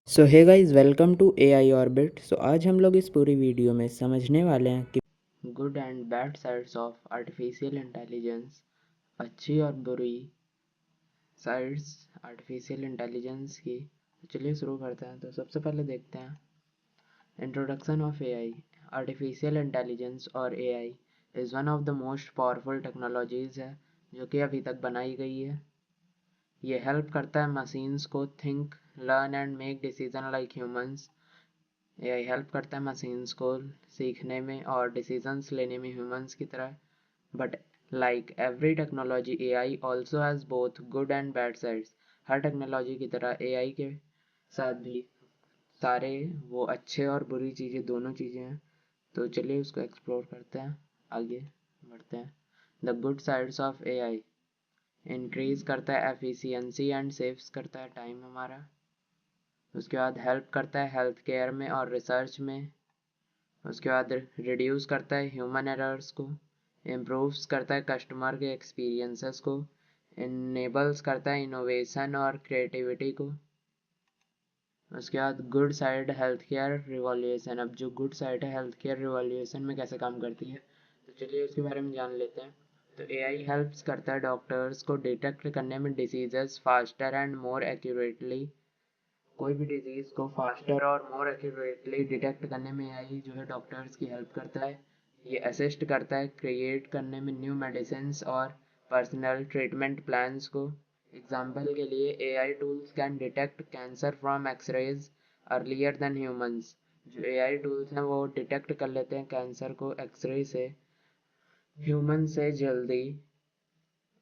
So hey guys, welcome to AI orbit. So आज हम लोग इस पूरी वीडियो में समझने वाले हैं कि good and bad sides of artificial intelligence, अच्छी और बुरी साइड्स आर्टिफिशियल इंटेलिजेंस की। तो चलिए शुरू करते हैं। तो सबसे पहले देखते हैं introduction of AI. Artificial intelligence और AI is one of the most powerful technologies है जो कि अभी तक बनाई गई है। ये हेल्प करता है मशीन्स को think, learn and make decision like humans. AI help करता है मशीन्स को सीखने में और डिसीजंस लेने में ह्यूमंस की तरह। But like every technology, AI also has both good and bad sides. Her technology की तरह एआई के साथ भी सारे वो अच्छे और बुरी चीज़ें, दोनों चीज़ें हैं। तो चलिए उसको एक्सप्लोर करते हैं, आगे बढ़ते हैं। The good sides of AI: increase करता है एफिशिएंसी एंड सेव्स करता है टाइम हमारा। उसके बाद हेल्प करता है हेल्थ केयर में और रिसर्च में। उसके बाद रिड्यूस करता है ह्यूमन एरर्स को, इम्प्रूव्स करता है कस्टमर के एक्सपीरियंसेस को, इनेबल्स करता है इनोवेशन और क्रिएटिविटी को। उसके बाद good side health care revolution. अब जो गुड साइड है हेल्थ केयर रिवॉल्यूशन में कैसे काम करती है, तो चलिए उसके बारे में जान लेते हैं। तो एआई हेल्प्स करता है डॉक्टर्स को डिटेक्ट करने में diseases faster and more accurately. कोई भी डिजीज़ को फास्टर और मोर एक्यूरेटली डिटेक्ट करने में एआई जो है डॉक्टर्स की हेल्प करता है। ये असिस्ट करता है क्रिएट करने में न्यू मेडिसिन्स और पर्सनल ट्रीटमेंट प्लान्स को। एग्जाम्पल के लिए AI tools can detect cancer from x-rays earlier than humans. जो एआई टूल्स हैं वो डिटेक्ट कर लेते हैं कैंसर को एक्सरे से, ह्यूमन से जल्दी।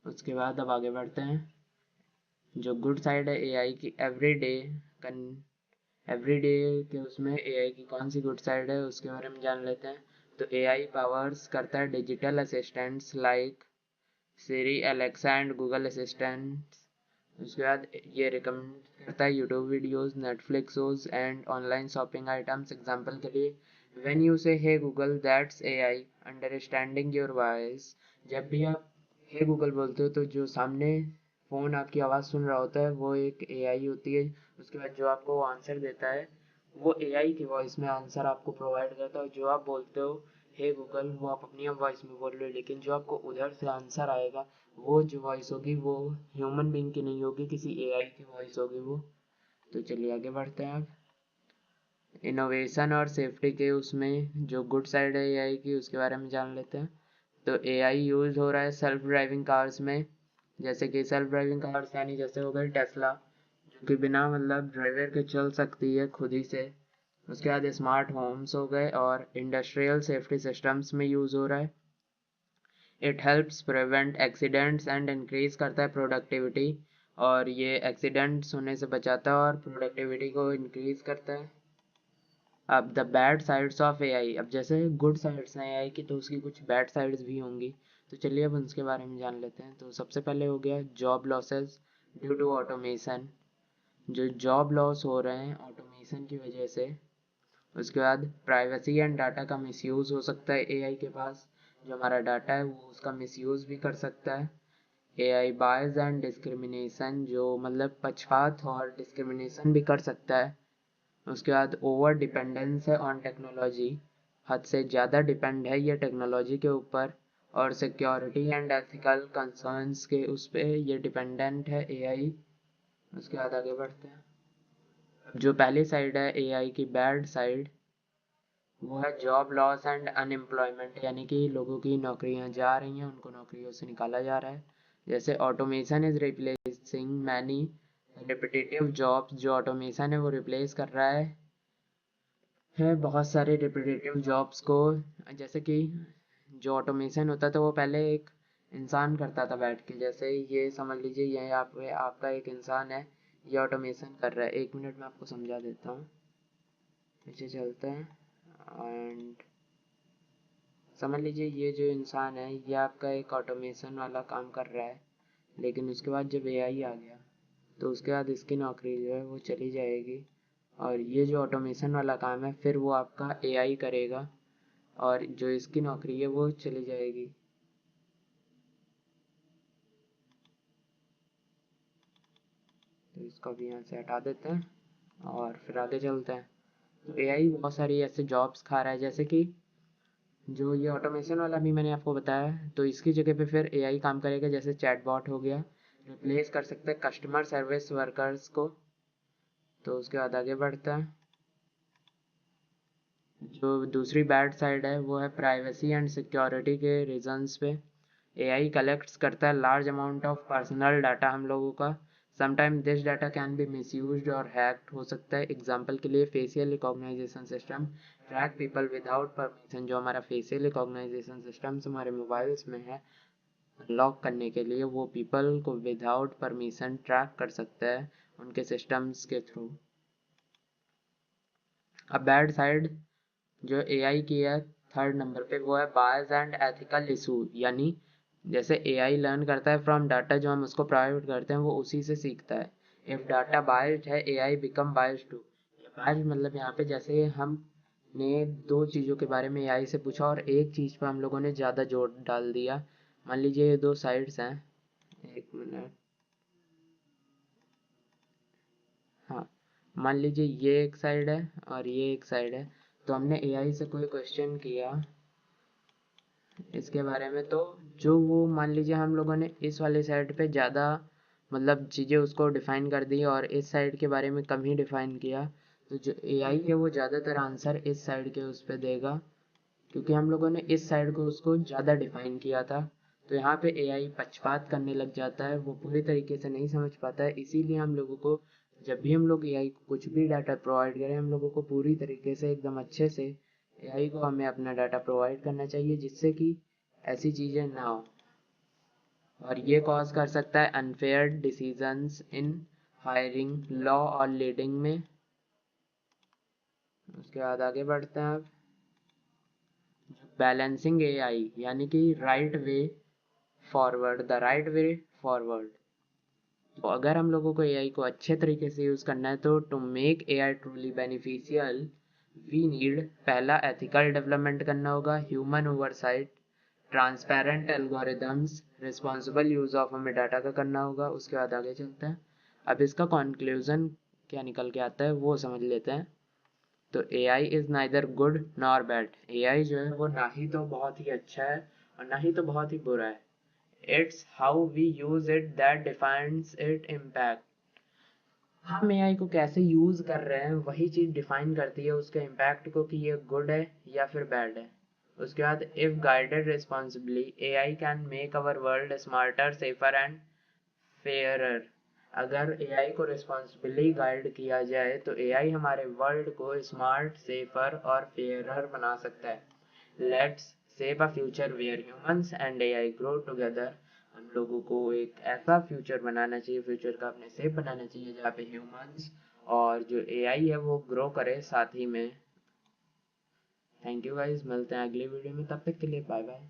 उसके बाद अब आगे बढ़ते हैं। जो गुड साइड है एआई की, एवरीडे के उसमें एआई की कौन सी गुड साइड है उसके बारे में जान लेते हैं। तो एआई पावर्स करता है digital assistants like Siri, Alexa and Google assistants. उसके बाद ये रिकमेंड करता है YouTube videos, Netflix shows and online shopping items. Example के लिए when you say hey Google, that's AI understanding your voice. जब भी आप हे गूगल बोलते हो तो जो सामने फ़ोन आपकी आवाज़ सुन रहा होता है वो एक एआई होती है। उसके बाद जो आपको आंसर देता है वो एआई की वॉइस में आंसर आपको प्रोवाइड करता है। जो आप बोलते हो हे गूगल, वो आप अपनी वॉइस में बोल रहे हो, लेकिन जो आपको उधर से आंसर आएगा वो जो वॉइस होगी वो ह्यूमन बीइंग की नहीं होगी, किसी एआई की वॉइस होगी वो। तो चलिए आगे बढ़ते हैं। अब इनोवेशन और सेफ्टी के उसमें जो गुड साइड है एआई की उसके बारे में जान लेते हैं। तो एआई यूज़ हो रहा है सेल्फ ड्राइविंग कार्स में। जैसे कि सेल्फ ड्राइविंग कार्स यानी जैसे हो गई टेस्ला, जो कि बिना मतलब ड्राइवर के चल सकती है खुद ही से। उसके बाद स्मार्ट होम्स हो गए और इंडस्ट्रियल सेफ्टी सिस्टम्स में यूज़ हो रहा है। It helps prevent accidents and increase करता है प्रोडक्टिविटी, और ये एक्सीडेंट्स होने से बचाता है और प्रोडक्टिविटी को इंक्रीज करता है। अब the bad sides of AI. अब जैसे गुड साइड्स हैं एआई की तो उसकी कुछ बैड साइड्स भी होंगी। तो चलिए अब उसके बारे में जान लेते हैं। तो सबसे पहले हो गया job losses due to automation. जो जॉब लॉस हो रहे हैं ऑटोमेशन की वजह से। उसके बाद प्राइवेसी एंड डाटा का मिसयूज़ हो सकता है एआई के पास। जो हमारा डाटा है वो उसका मिसयूज़ भी कर सकता है। एआई बायस एंड डिस्क्रिमिनेशन, जो मतलब पक्षपात और डिस्क्रिमिनेशन भी कर सकता है। उसके बाद ओवर डिपेंडेंस है ऑन टेक्नोलॉजी, हद से ज़्यादा डिपेंड है ये टेक्नोलॉजी के ऊपर। और सिक्योरिटी एंड एथिकल कंसर्न्स के उस पर ये डिपेंडेंट है एआई। उसके बाद आगे बढ़ते हैं। जो पहली साइड है एआई की बैड साइड, वो है जॉब लॉस एंड अनएम्प्लॉयमेंट, यानी कि लोगों की नौकरियां जा रही हैं, उनको नौकरियों से निकाला जा रहा है। जैसे automation is replacing many repetitive jobs. जो ऑटोमेशन है वो रिप्लेस कर रहा है बहुत सारे रिपीटेटिव जॉब्स को। जैसे कि जो ऑटोमेशन होता था वो पहले एक इंसान करता था बैठ के। जैसे ये समझ लीजिए ये आपका एक इंसान है, ये ऑटोमेशन कर रहा है। एक मिनट में आपको समझा देता हूँ, पीछे चलते हैं। एंड समझ लीजिए ये जो इंसान है ये आपका एक ऑटोमेशन वाला काम कर रहा है, लेकिन उसके बाद जब एआई आ गया तो उसके बाद इसकी नौकरी जो है वो चली जाएगी, और ये जो ऑटोमेशन वाला काम है फिर वो आपका एआई करेगा, और जो इसकी नौकरी है वो चली जाएगी। तो इसको भी यहाँ से हटा देते हैं और फिर आगे चलते हैं। तो एआई बहुत सारी ऐसे जॉब्स खा रहा है, जैसे कि जो ये ऑटोमेशन वाला भी मैंने आपको बताया है, तो इसकी जगह पे फिर एआई काम करेगा। जैसे चैटबॉट हो गया, रिप्लेस कर सकते हैं कस्टमर सर्विस वर्कर्स को। तो उसके बाद आगे बढ़ता है। जो दूसरी बैड साइड है वो है प्राइवेसी एंड सिक्योरिटी के रीजंस पे। एआई कलेक्ट्स करता है large amount of personal data हम लोगों का। Sometime this data can be misused और हैक्ड हो सकता है। एग्जांपल के लिए facial recognization system track people without permission. जो हमारा फेशियल रिकॉग्नाइजेशन सिस्टम हमारे मोबाइल्स में है, लॉक करने के लिए वो पीपल को विदाउट परमिशन ट्रैक कर सकता है उनके सिस्टम्स के थ्रू। अब बैड साइड जो एआई की है थर्ड नंबर पे, वो है बायस एंड एथिकल इशू। यानी जैसे एआई लर्न करता है फ्रॉम डाटा जो हम उसको प्रोवाइड करते हैं, वो उसी से सीखता है। इफ डाटा बायस्ड है, AI become biased too. Biased मतलब यहाँ पे जैसे हमने दो चीज़ों के बारे में एआई से पूछा और एक चीज़ पे हम लोगों ने ज़्यादा जोर डाल दिया। मान लीजिए ये दो साइड्स हैं, एक मिनट, हाँ, मान लीजिए ये एक साइड है और ये एक साइड है। तो हमने एआई से कोई क्वेश्चन किया इसके बारे में, तो जो वो मान लीजिए हम लोगों ने इस वाले साइड पे ज़्यादा मतलब चीज़ें उसको डिफ़ाइन कर दी और इस साइड के बारे में कम ही डिफ़ाइन किया, तो जो एआई है वो ज़्यादातर आंसर इस साइड के उस पे देगा, क्योंकि हम लोगों ने इस साइड को उसको ज़्यादा डिफ़ाइन किया था। तो यहाँ पे एआई पक्षपात करने लग जाता है, वो पूरी तरीके से नहीं समझ पाता है। इसीलिए हम लोगों को जब भी हम लोग एआई को कुछ भी डाटा प्रोवाइड करें, हम लोगों को पूरी तरीके से एकदम अच्छे से एआई को हमें अपना डाटा प्रोवाइड करना चाहिए, जिससे कि ऐसी चीज़ें ना हो। और ये कॉज कर सकता है unfair decisions in hiring, law और लीडिंग में। उसके बाद आगे बढ़ते हैं अब। बैलेंसिंग एआई यानी कि right way forward, the right way forward. तो अगर हम लोगों को एआई को अच्छे तरीके से यूज़ करना है, तो to make AI truly beneficial we need, पहला एथिकल डेवलपमेंट करना होगा, human oversight, transparent algorithms, responsible use of हमें डाटा का करना होगा। उसके बाद आगे चलते हैं। अब इसका कंक्लूजन क्या निकल के आता है वो समझ लेते हैं। तो AI is neither good nor bad. AI जो है वो ना ही तो बहुत ही अच्छा है और ना ही तो बहुत ही बुरा है। It's how we use it that defines it impact. हम एआई को कैसे यूज कर रहे हैं वही चीज डिफाइन करती है उसके इम्पैक्ट को, कि ये गुड है या फिर बैड है। उसके बाद if guided responsibly AI can make our world smarter, safer and fairer. अगर एआई को रिस्पॉन्सिबली गाइड किया जाए तो एआई हमारे वर्ल्ड को स्मार्ट, सेफर और फेयरर बना सकता है। Let's save a future where humans and AI grow together. हम लोगों को एक ऐसा फ्यूचर बनाना चाहिए, फ्यूचर का अपने सेफ बनाना चाहिए, जहाँ पे ह्यूमंस और जो एआई है वो ग्रो करे साथ ही में। थैंक यू गाइस, मिलते हैं अगली वीडियो में, तब तक के लिए बाय बाय।